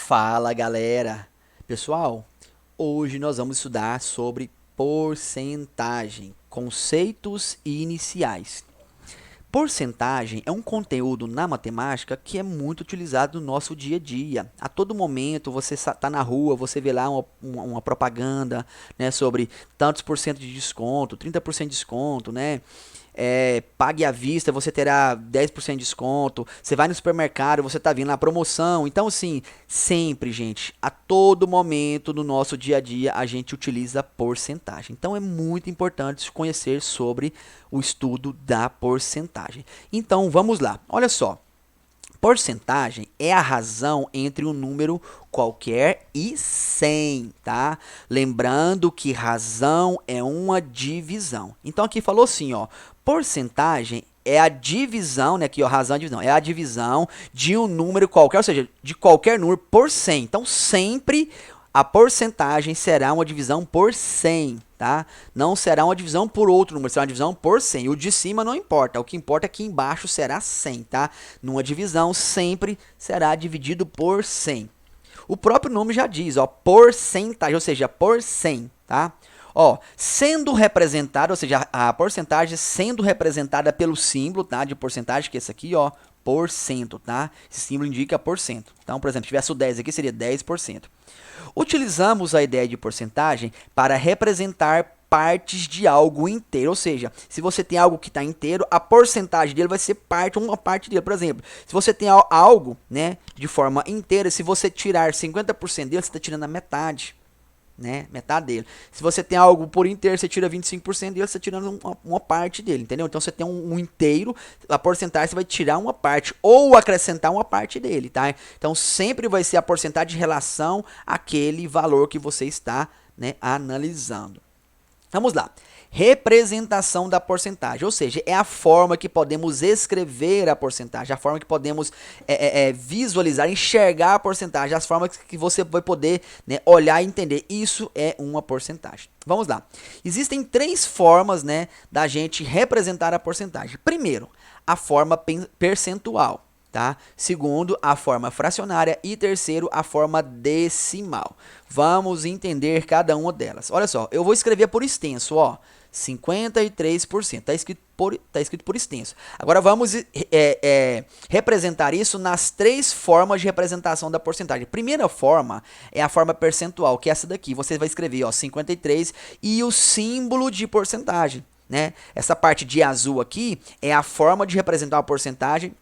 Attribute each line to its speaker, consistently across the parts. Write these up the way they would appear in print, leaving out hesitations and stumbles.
Speaker 1: Fala galera! Pessoal, hoje nós vamos estudar sobre porcentagem, conceitos iniciais. Porcentagem é um conteúdo na matemática que é muito utilizado no nosso dia a dia. A todo momento você está na rua, você vê lá uma propaganda, né, sobre tantos por cento de desconto, 30% de desconto, né? Pague à vista, você terá 10% de desconto. Você vai no supermercado, você está vendo a promoção. Então, assim, sempre, gente, a todo momento no nosso dia a dia, a gente utiliza porcentagem. Então, é muito importante conhecer sobre o estudo da porcentagem. Então, vamos lá. Olha só. Porcentagem é a razão entre um número qualquer e 100, tá? Lembrando que razão é uma divisão. Então aqui falou assim, ó, porcentagem é a divisão, né, aqui ó, razão é a divisão, é a divisão de um número qualquer, ou seja, de qualquer número por 100. Então sempre a porcentagem será uma divisão por 100, tá? Não será uma divisão por outro número, será uma divisão por 100. O de cima não importa, o que importa é que embaixo será 100, tá? Numa divisão sempre será dividido por 100. O próprio nome já diz, ó, porcentagem, ou seja, por 100, tá? Ó, sendo representada, ou seja, a porcentagem sendo representada pelo símbolo, tá, de porcentagem, que é esse aqui, ó, por cento, tá? Esse símbolo indica por cento. Então, por exemplo, se tivesse o 10 aqui, seria 10%. Utilizamos a ideia de porcentagem para representar partes de algo inteiro, ou seja, se você tem algo que está inteiro, a porcentagem dele vai ser uma parte dele. Por exemplo, se você tem algo, né, de forma inteira, se você tirar 50% dele, você está tirando a metade, né, metade dele. Se você tem algo por inteiro, você tira 25% dele, você está tirando uma parte dele, entendeu? Então você tem um inteiro, a porcentagem você vai tirar uma parte ou acrescentar uma parte dele, tá? Então sempre vai ser a porcentagem em relação àquele valor que você está, né, analisando. Vamos lá. Representação da porcentagem, ou seja, é a forma que podemos escrever a porcentagem, a forma que podemos visualizar, enxergar a porcentagem, as formas que você vai poder, né, olhar e entender. Isso é uma porcentagem. Vamos lá. Existem três formas, né, da gente representar a porcentagem. Primeiro, a forma percentual. Tá? Segundo, a forma fracionária e terceiro, a forma decimal. Vamos entender cada uma delas. Olha só, eu vou escrever por extenso, ó, 53%. Tá escrito por extenso. Agora vamos representar isso nas três formas de representação da porcentagem. Primeira forma é a forma percentual, que é essa daqui. Você vai escrever, ó, 53 e o símbolo de porcentagem, né? Essa parte de azul aqui é a forma de representar a porcentagem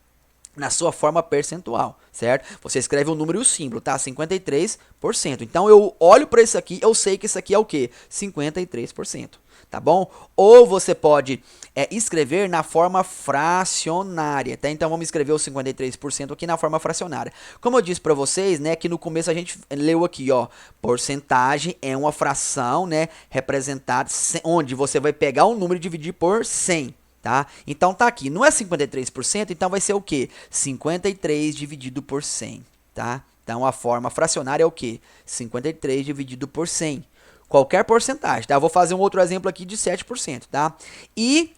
Speaker 1: na sua forma percentual, certo? Você escreve o número e o símbolo, tá? 53%. Então, eu olho para isso aqui, eu sei que isso aqui é o quê? 53%, tá bom? Ou você pode escrever na forma fracionária, tá? Então, vamos escrever o 53% aqui na forma fracionária. Como eu disse para vocês, né, que no começo a gente leu aqui, ó, porcentagem é uma fração, né, representada, onde você vai pegar um número e dividir por 100. Tá? Então tá aqui, não é 53%, então vai ser o quê? 53 dividido por 100, tá? Então a forma fracionária é o quê? 53 dividido por 100. Qualquer porcentagem, tá? Eu vou fazer um outro exemplo aqui de 7%, tá? E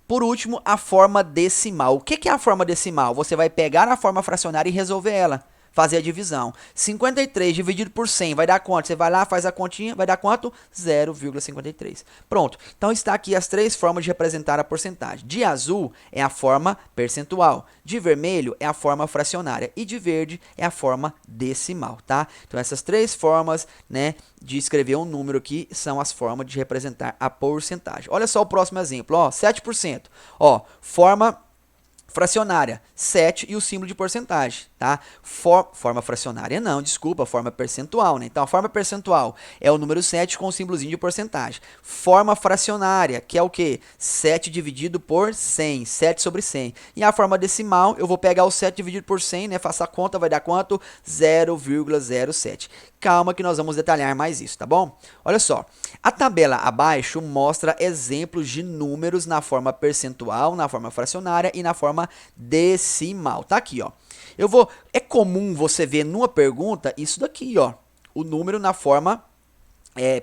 Speaker 1: por último, a forma decimal. O que é a forma decimal? Você vai pegar a forma fracionária e resolver ela. Fazer a divisão. 53 dividido por 100 vai dar quanto? Você vai lá, faz a continha, vai dar quanto? 0,53. Pronto. Então está aqui as três formas de representar a porcentagem. De azul é a forma percentual, de vermelho é a forma fracionária e de verde é a forma decimal, tá? Então essas três formas, né, de escrever um número aqui são as formas de representar a porcentagem. Olha só o próximo exemplo, ó, 7%. Ó, forma fracionária, 7 e o símbolo de porcentagem, tá? Forma fracionária não, desculpa, forma percentual, né? Então, a forma percentual é o número 7 com o símbolozinho de porcentagem. Forma fracionária, que é o quê? 7 dividido por 100, 7 sobre 100. E a forma decimal, eu vou pegar o 7 dividido por 100, né? Faça a conta, vai dar quanto? 0,07. Calma que nós vamos detalhar mais isso, tá bom? Olha só, a tabela abaixo mostra exemplos de números na forma percentual, na forma fracionária e na forma decimal. Tá aqui, ó. É comum você ver numa pergunta isso daqui, ó, o número na forma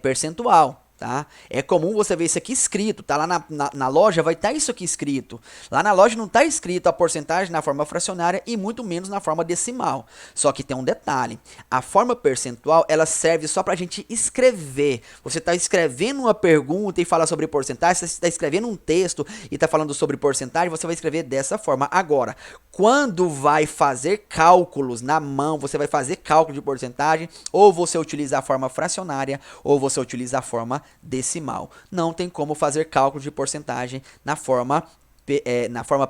Speaker 1: percentual, Tá? É comum você ver isso aqui escrito, tá? Lá na loja vai estar isso aqui escrito. Lá na loja não está escrito a porcentagem na forma fracionária e muito menos na forma decimal. Só que tem um detalhe, a forma percentual ela serve só para a gente escrever. Você está escrevendo uma pergunta e fala sobre porcentagem, você está escrevendo um texto e está falando sobre porcentagem, você vai escrever dessa forma. Agora, quando vai fazer cálculos na mão, você vai fazer cálculo de porcentagem, ou você utiliza a forma fracionária, ou você utiliza a forma decimal. Não tem como fazer cálculo de porcentagem na forma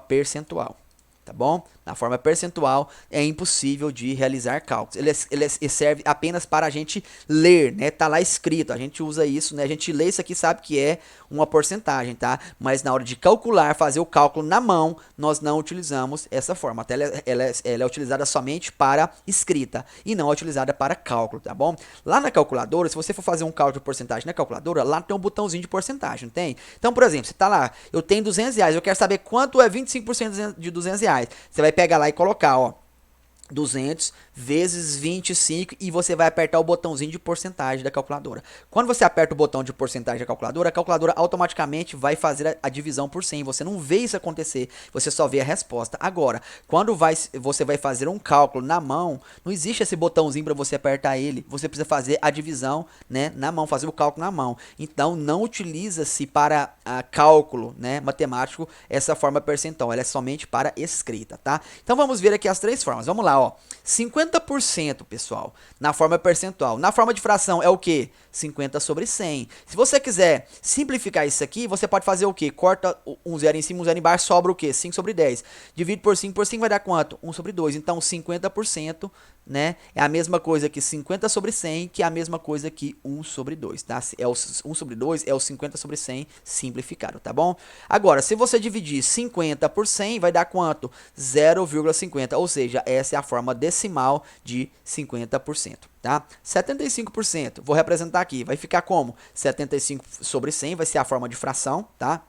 Speaker 1: percentual, tá bom? Na forma percentual é impossível de realizar cálculos. Ele serve apenas para a gente ler, né? Tá lá escrito, a gente usa isso, né? A gente lê isso aqui sabe que é uma porcentagem, tá? Mas na hora de calcular, fazer o cálculo na mão, nós não utilizamos essa forma. Até ela é utilizada somente para escrita e não é utilizada para cálculo, tá bom? Lá na calculadora, se você for fazer um cálculo de porcentagem na calculadora, lá tem um botãozinho de porcentagem, não tem? Então, por exemplo, você tá lá, eu tenho R$200, eu quero saber quanto é 25% de R$200. Você vai pegar lá e colocar, ó, 200 vezes 25 e você vai apertar o botãozinho de porcentagem da calculadora. Quando você aperta o botão de porcentagem da calculadora, a calculadora automaticamente vai fazer a divisão por 100. Você não vê isso acontecer, você só vê a resposta. Agora, quando você vai fazer um cálculo na mão, não existe esse botãozinho para você apertar ele. Você precisa fazer a divisão, né, na mão, fazer o cálculo na mão. Então, não utiliza-se para cálculo, né, matemático essa forma percentual. Ela é somente para escrita, tá? Então, vamos ver aqui as três formas. Vamos lá, ó. 50%, pessoal, na forma percentual. Na forma de fração é o quê? 50 sobre 100. Se você quiser simplificar isso aqui, você pode fazer o quê? Corta um zero em cima, um zero embaixo, sobra o quê? 5 sobre 10. Divide por 5 vai dar quanto? 1 sobre 2. Então, 50%, né, é a mesma coisa que 50 sobre 100, que é a mesma coisa que 1 sobre 2, tá? É o 1 sobre 2 é o 50 sobre 100 simplificado, tá bom? Agora, se você dividir 50 por 100, vai dar quanto? 0,50, ou seja, essa é a forma decimal de 50%, tá? 75%, vou representar aqui, vai ficar como? 75 sobre 100, vai ser a forma de fração, tá?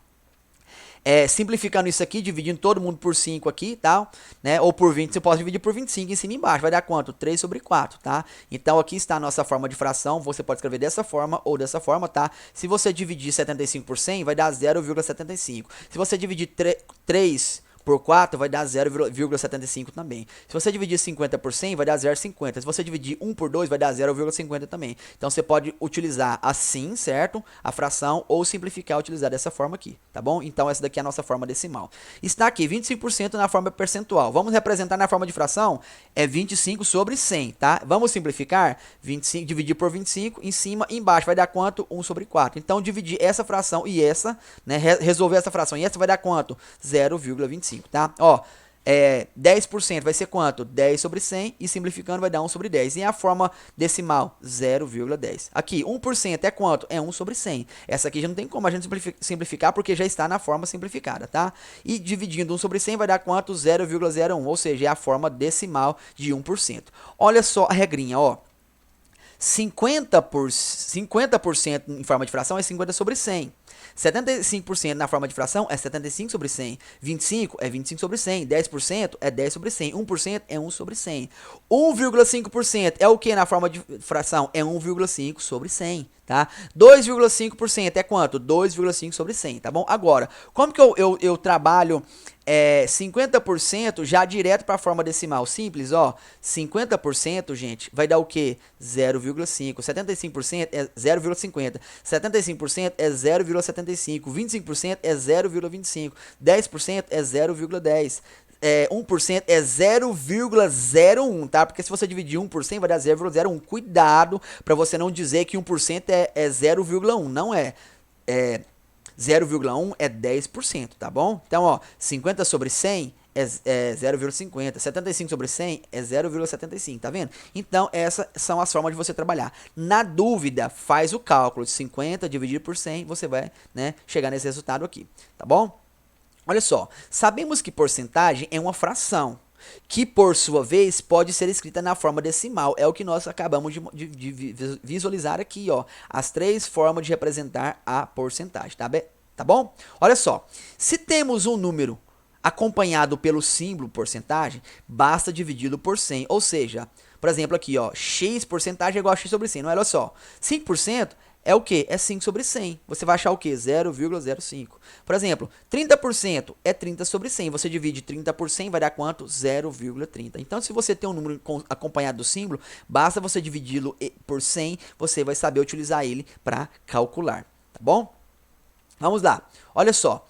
Speaker 1: Simplificando isso aqui, dividindo todo mundo por 5 aqui, tá? Né? Ou por 20, você pode dividir por 25 em cima e embaixo, vai dar quanto? 3 sobre 4, tá? Então aqui está a nossa forma de fração, você pode escrever dessa forma ou dessa forma, tá? Se você dividir 75 por 100, vai dar 0,75. Se você dividir 3 por 4 vai dar 0,75 também. Se você dividir 50 por 100, vai dar 0,50. Se você dividir 1 por 2, vai dar 0,50 também. Então, você pode utilizar assim, certo? A fração, ou simplificar, utilizar dessa forma aqui, tá bom? Então, essa daqui é a nossa forma decimal. Está aqui, 25% na forma percentual. Vamos representar na forma de fração? É 25 sobre 100, tá? Vamos simplificar? 25, dividir por 25, em cima e embaixo. Vai dar quanto? 1 sobre 4. Então, dividir essa fração e essa, né? Resolver essa fração e essa vai dar quanto? 0,25. Tá? Ó, 10% vai ser quanto? 10 sobre 100 e simplificando vai dar 1 sobre 10. E a forma decimal, 0,10. Aqui, 1% é quanto? É 1 sobre 100. Essa aqui já não tem como a gente simplificar porque já está na forma simplificada, tá? E dividindo 1 sobre 100 vai dar quanto? 0,01, ou seja, é a forma decimal de 1%. Olha só a regrinha, ó. 50% em forma de fração é 50 sobre 100. 75% na forma de fração é 75 sobre 100. 25 é 25 sobre 100. 10% é 10 sobre 100. 1% é 1 sobre 100. 1,5% é o que na forma de fração? É 1,5 sobre 100. Tá? 2,5% é quanto? 2,5 sobre 100, tá bom? Agora, como que eu trabalho 50% já direto para a forma decimal? Simples, ó. 50%, gente, vai dar o quê? 0,5. 75% é 0,50. 75% é 0,75. 25% é 0,25. 10% é 0,10. 1% é 0,01, tá? Porque se você dividir 1 por 100 vai dar 0,01. Cuidado para você não dizer que 1% é 0,1. Não é. 0,1 é 10%, tá bom? Então, ó, 50 sobre 100 é 0,50. 75 sobre 100 é 0,75, tá vendo? Então, essas são as formas de você trabalhar. Na dúvida, faz o cálculo de 50 dividido por 100, você vai, né, chegar nesse resultado aqui, tá bom? Olha só, sabemos que porcentagem é uma fração, que por sua vez pode ser escrita na forma decimal. É o que nós acabamos de visualizar aqui, ó, as três formas de representar a porcentagem, tá bom? Olha só, se temos um número acompanhado pelo símbolo porcentagem, basta dividi-lo por 100, ou seja, por exemplo aqui, ó, x porcentagem é igual a x sobre 100, não é? Olha só, 5% é o quê? É 5 sobre 100. Você vai achar o quê? 0,05. Por exemplo, 30% é 30 sobre 100. Você divide 30 por 100, vai dar quanto? 0,30. Então, se você tem um número acompanhado do símbolo, basta você dividi-lo por 100, você vai saber utilizar ele para calcular, tá bom? Vamos lá. Olha só.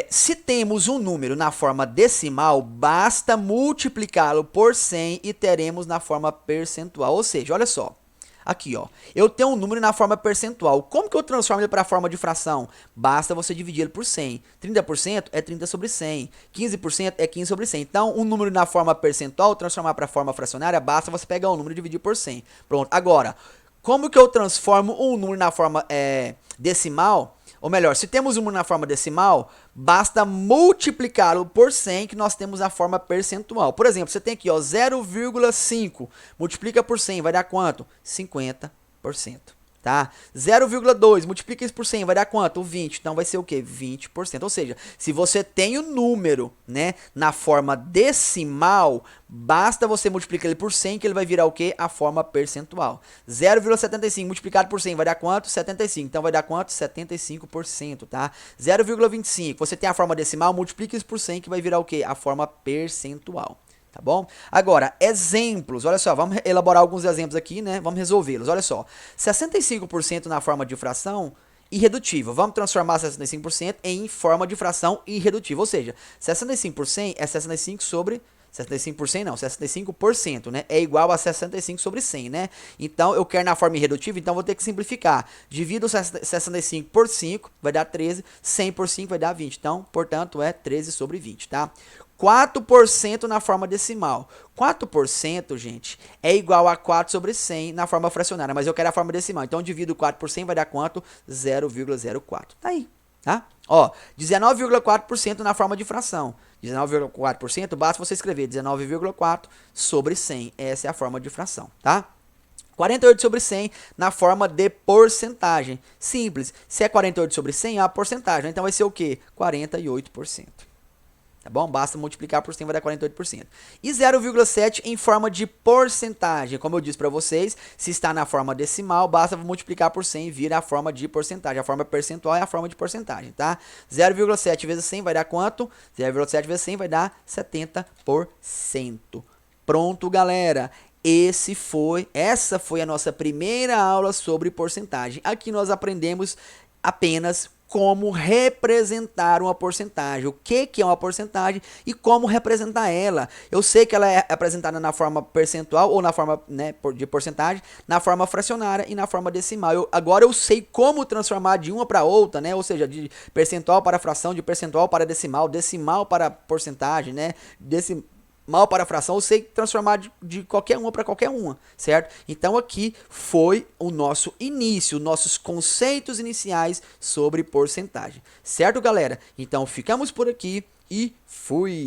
Speaker 1: Se temos um número na forma decimal, basta multiplicá-lo por 100 e teremos na forma percentual. Ou seja, olha só. Aqui, ó, eu tenho um número na forma percentual. Como que eu transformo ele para a forma de fração? Basta você dividir ele por 100. 30% é 30 sobre 100. 15% é 15 sobre 100. Então, um número na forma percentual, transformar para a forma fracionária, basta você pegar um número e dividir por 100. Pronto. Agora, como que eu transformo um número na forma decimal? Ou melhor, se temos um número na forma decimal, basta multiplicá-lo por 100 que nós temos a forma percentual. Por exemplo, você tem aqui 0,5, multiplica por 100, vai dar quanto? 50%. Tá? 0,2, multiplica isso por 100, vai dar quanto? 20. Então vai ser o quê? 20%. Ou seja, se você tem o número, né, na forma decimal, basta você multiplicar ele por 100 que ele vai virar o quê? A forma percentual. 0,75 multiplicado por 100 vai dar quanto? 75. Então vai dar quanto? 75%, tá? 0,25, você tem a forma decimal, multiplica isso por 100 que vai virar o quê? A forma percentual. Tá bom? Agora, exemplos. Olha só, vamos elaborar alguns exemplos aqui, né? Vamos resolvê-los. Olha só, 65% na forma de fração irredutível. Vamos transformar 65% em forma de fração irredutível. Ou seja, 65% é 65 sobre 65% não, 65%, né? É igual a 65 sobre 100, né? Então, eu quero na forma irredutível, então vou ter que simplificar. Divido 65 por 5, vai dar 13. 100 por 5 vai dar 20. Então, portanto, é 13 sobre 20, tá? 4% na forma decimal. 4%, gente, é igual a 4 sobre 100 na forma fracionária, mas eu quero a forma decimal. Então, divido 4 por 100, vai dar quanto? 0,04. Tá aí, tá? Ó, 19,4% na forma de fração. 19,4%, basta você escrever 19,4 sobre 100. Essa é a forma de fração, tá? 48 sobre 100 na forma de porcentagem. Simples. Se é 48 sobre 100, é a porcentagem. Então, vai ser o quê? 48%. Tá bom? Basta multiplicar por 100, vai dar 48%. E 0,7 em forma de porcentagem. Como eu disse para vocês, se está na forma decimal, basta multiplicar por 100 e vira a forma de porcentagem. A forma percentual é a forma de porcentagem, tá? 0,7 vezes 100 vai dar quanto? 0,7 vezes 100 vai dar 70%. Pronto, galera. Essa foi a nossa primeira aula sobre porcentagem. Aqui nós aprendemos apenas como representar uma porcentagem, o que é uma porcentagem e como representar ela. Eu sei que ela é apresentada na forma percentual ou na forma, né, de porcentagem, na forma fracionária e na forma decimal. Agora eu sei como transformar de uma para outra, né? Ou seja, de percentual para fração, de percentual para decimal, decimal para porcentagem, né? Decimal para fração, eu sei transformar de qualquer uma para qualquer uma, certo? Então aqui foi o nosso início, nossos conceitos iniciais sobre porcentagem, certo, galera? Então ficamos por aqui e fui!